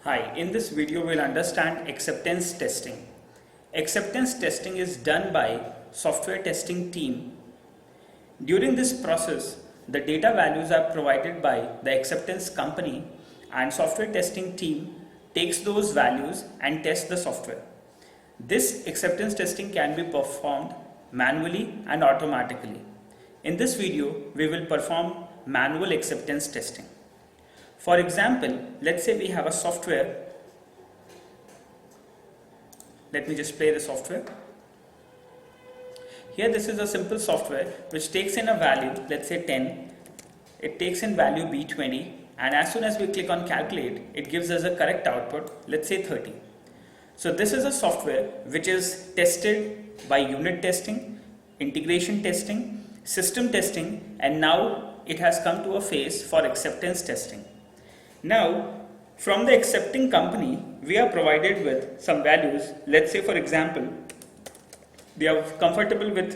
Hi, in this video we'll understand acceptance testing. Acceptance testing is done by software testing team. During this process, the data values are provided by the acceptance company and software testing team takes those values and tests the software. This acceptance testing can be performed manually and automatically. In this video, we will perform manual acceptance testing. For example, let's say we have a software. Let me just play the software. Here this is a simple software which takes in a value, let's say 10. It takes in value B20 and as soon as we click on calculate, it gives us a correct output, let's say 30. So this is a software which is tested by unit testing, integration testing, system testing, and now it has come to a phase for acceptance testing. Now, from the accepting company, we are provided with some values. Let's say, for example, we are comfortable with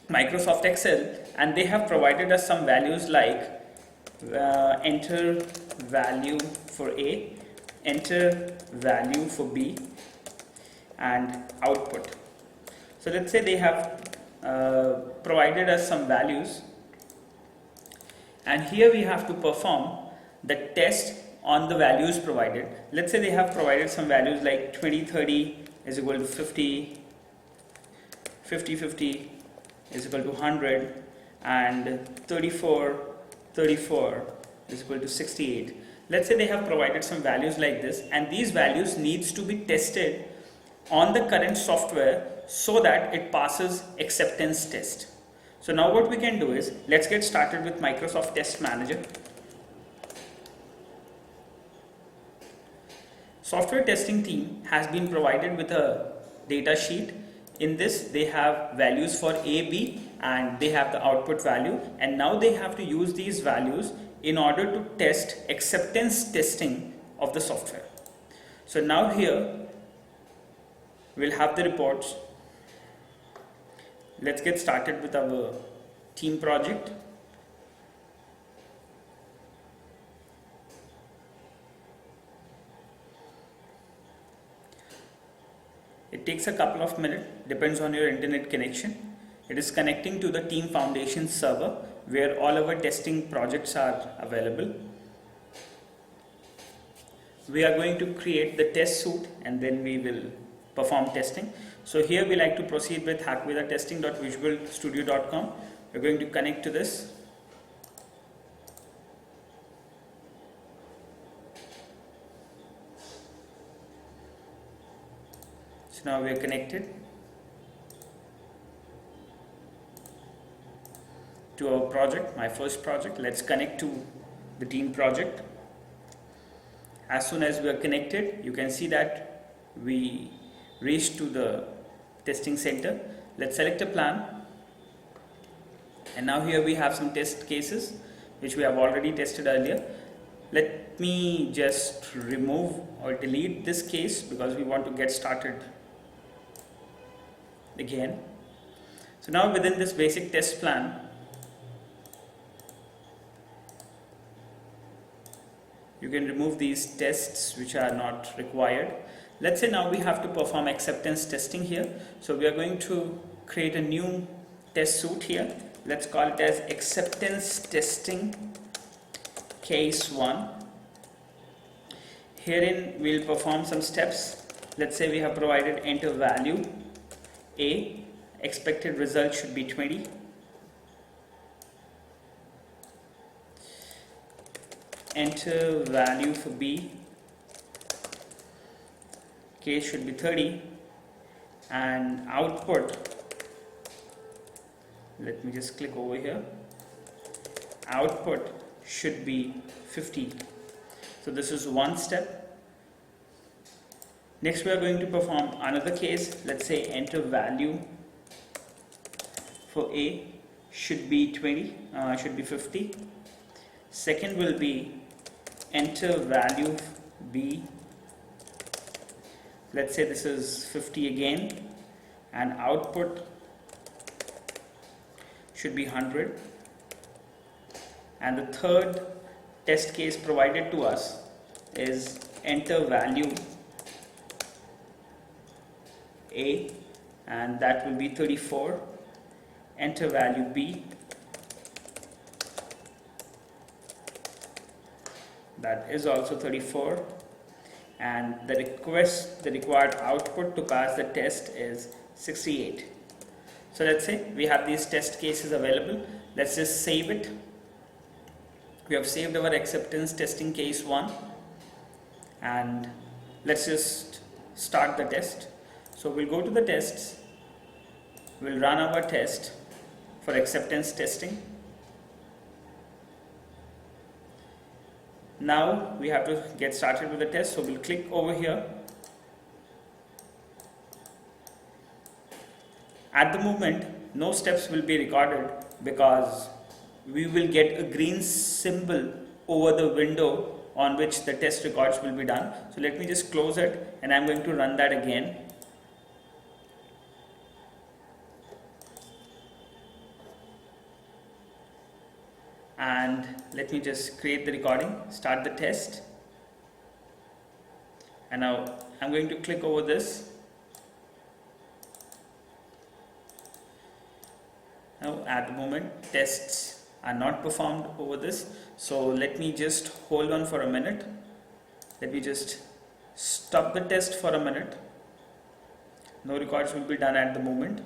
Microsoft Excel and they have provided us some values like enter value for A, enter value for B, and output. So let's say they have provided us some values, and here we have to perform the test on the values provided. Let's say they have provided some values like 2030 is equal to 50, 50 is equal to 100, and 34 is equal to 68. Let's say they have provided some values like this, and these values needs to be tested on the current software so that it passes acceptance test. So now what we can do is, let's get started with Microsoft Test Manager. Software testing team has been provided with a data sheet. In this they have values for A, B, and they have the output value, and now they have to use these values in order to test acceptance testing of the software. So now here we'll have the reports. Let's get started with our team project. It takes a couple of minutes, depends on your internet connection. It is connecting to the Team Foundation server where all our testing projects are available. We are going to create the test suite and then we will perform testing. So here we like to proceed with hackweathertesting.visualstudio.com. We're going to connect to this. So now we are connected to our project, my first project. Let's connect to the team project. As soon as we are connected, you can see that we reached to the testing center. Let's select a plan. And now here we have some test cases which we have already tested earlier. Let me just remove or delete this case because we want to get started again. So now within this basic test plan, you can remove these tests which are not required. Let's say now we have to perform acceptance testing here. So we are going to create a new test suite here. Let's call it as acceptance testing case 1. Herein we'll perform some steps. Let's say we have provided enter value A, expected result should be 20. Enter value for B, case should be 30, and output, let me just click over here, output should be 50. So this is one step. Next we are going to perform another case. Let's say enter value for A should be 50. Second will be enter value B. Let's say this is 50 again, and output should be 100. And the third test case provided to us is enter value A, and that will be 34. Enter value B, that is also 34, and the required output to pass the test is 68. So let's say we have these test cases available. Let's just save it. We have saved our acceptance testing case 1, and let's just start the test. So we'll go to the tests, we'll run our test for acceptance testing. Now we have to get started with the test, so we'll click over here. At the moment, no steps will be recorded because we will get a green symbol over the window on which the test records will be done. So let me just close it, and I'm going to run that again. And let me just create the recording, start the test, and now I'm going to click over this. Now at the moment tests are not performed over this, so let me just hold on for a minute. Let me just stop the test for a minute. No records will be done at the moment.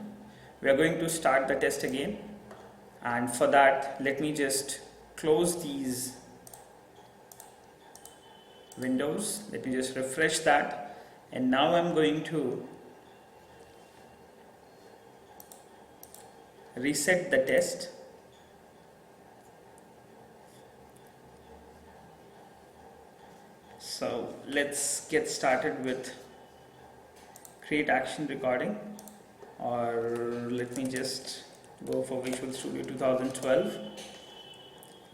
We are going to start the test again, and for that let me just close these windows. Let me just refresh that, and now I'm going to reset the test. So let's get started with create action recording, or let me just go for Visual Studio 2012.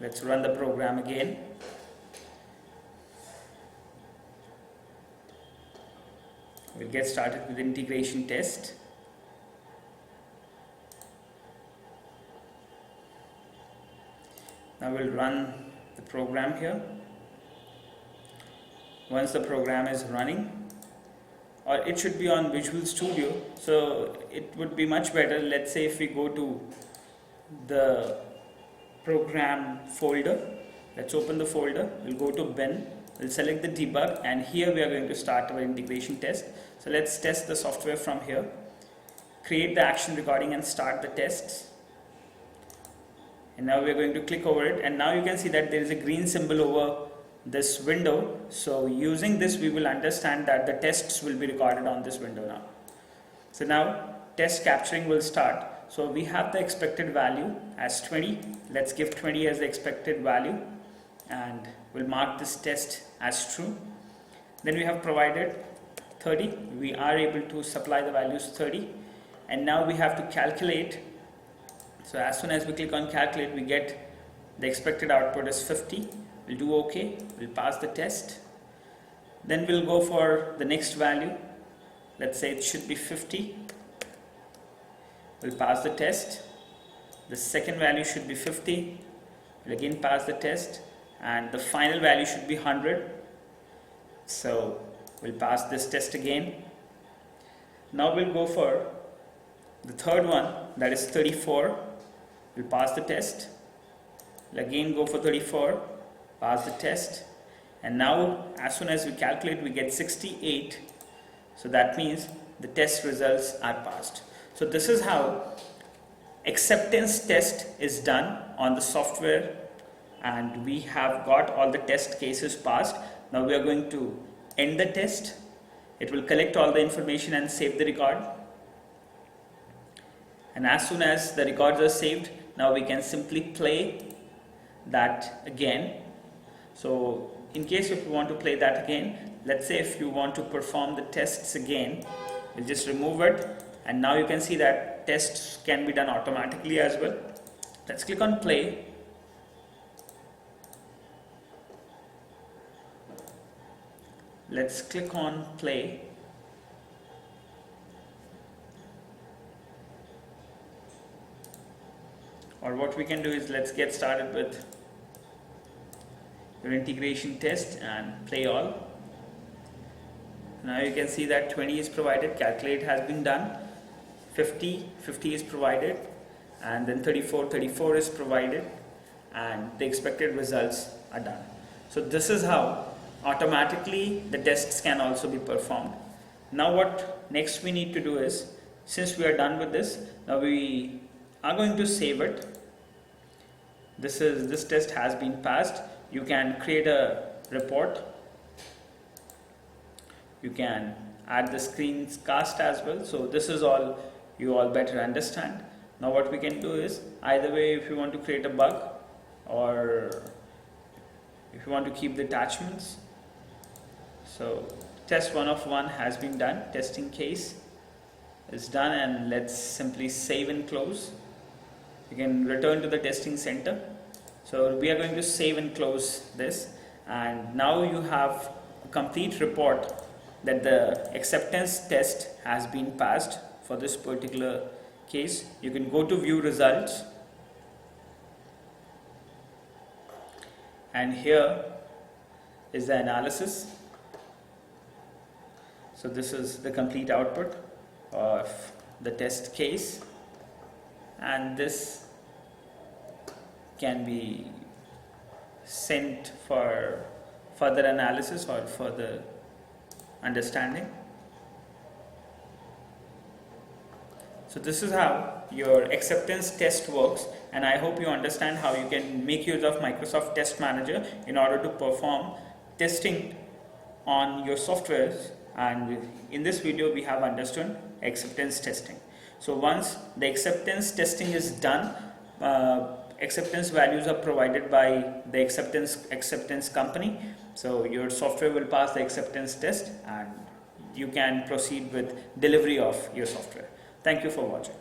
Let's run the program again. We'll get started with integration test. Now we'll run the program here. Once the program is running, or it should be on Visual Studio, so it would be much better. Let's say if we go to the program folder, let's open the folder, we'll go to bin, we'll select the debug, and here we are going to start our integration test. So let's test the software from here, create the action recording and start the tests. And now we are going to click over it, and now you can see that there is a green symbol over this window. So using this we will understand that the tests will be recorded on this window now. So now test capturing will start. So we have the expected value as 20. Let's give 20 as the expected value, and we'll mark this test as true. Then we have provided 30. We are able to supply the values 30, and now we have to calculate. So as soon as we click on calculate, we get the expected output is 50. We'll do OK. We'll pass the test. Then we'll go for the next value. Let's say it should be 50. We'll pass the test. The second value should be 50. We'll again pass the test, and the final value should be 100. So we'll pass this test again. Now we'll go for the third one, that is 34. We'll pass the test. We'll again go for 34, pass the test, and now as soon as we calculate we get 68. So that means the test results are passed. So this is how acceptance test is done on the software, and we have got all the test cases passed. Now we are going to end the test. It will collect all the information and save the record, and as soon as the records are saved, now we can simply play that again. So in case if you want to play that again, let's say if you want to perform the tests again, we'll just remove it, and now you can see that tests can be done automatically as well. Let's click on play. Let's click on play. Or what we can do is let's get started with your integration test and play all. now you can see that 20 is provided, calculate has been done, 50 is provided, and then 34 is provided, and the expected results are done. So this is how automatically the tests can also be performed. Now what next we need to do is, since we are done with this, now we are going to save it. This test has been passed. You can create a report. You can add the screencast as well. So this is all you all better understand. Now what we can do is, either way, if you want to create a bug or if you want to keep the attachments. So test 1 of 1 has been done, testing case is done, and let's simply save and close. You can return to the testing center. So we are going to save and close this, and now you have a complete report that the acceptance test has been passed for this particular case. You can go to view results, and here is the analysis. So this is the complete output of the test case, and this can be sent for further analysis or further understanding. So this is how your acceptance test works, and I hope you understand how you can make use of Microsoft Test Manager in order to perform testing on your softwares. And in this video we have understood acceptance testing. So once the acceptance testing is done, acceptance values are provided by the acceptance company. So your software will pass the acceptance test, and you can proceed with delivery of your software. Thank you for watching.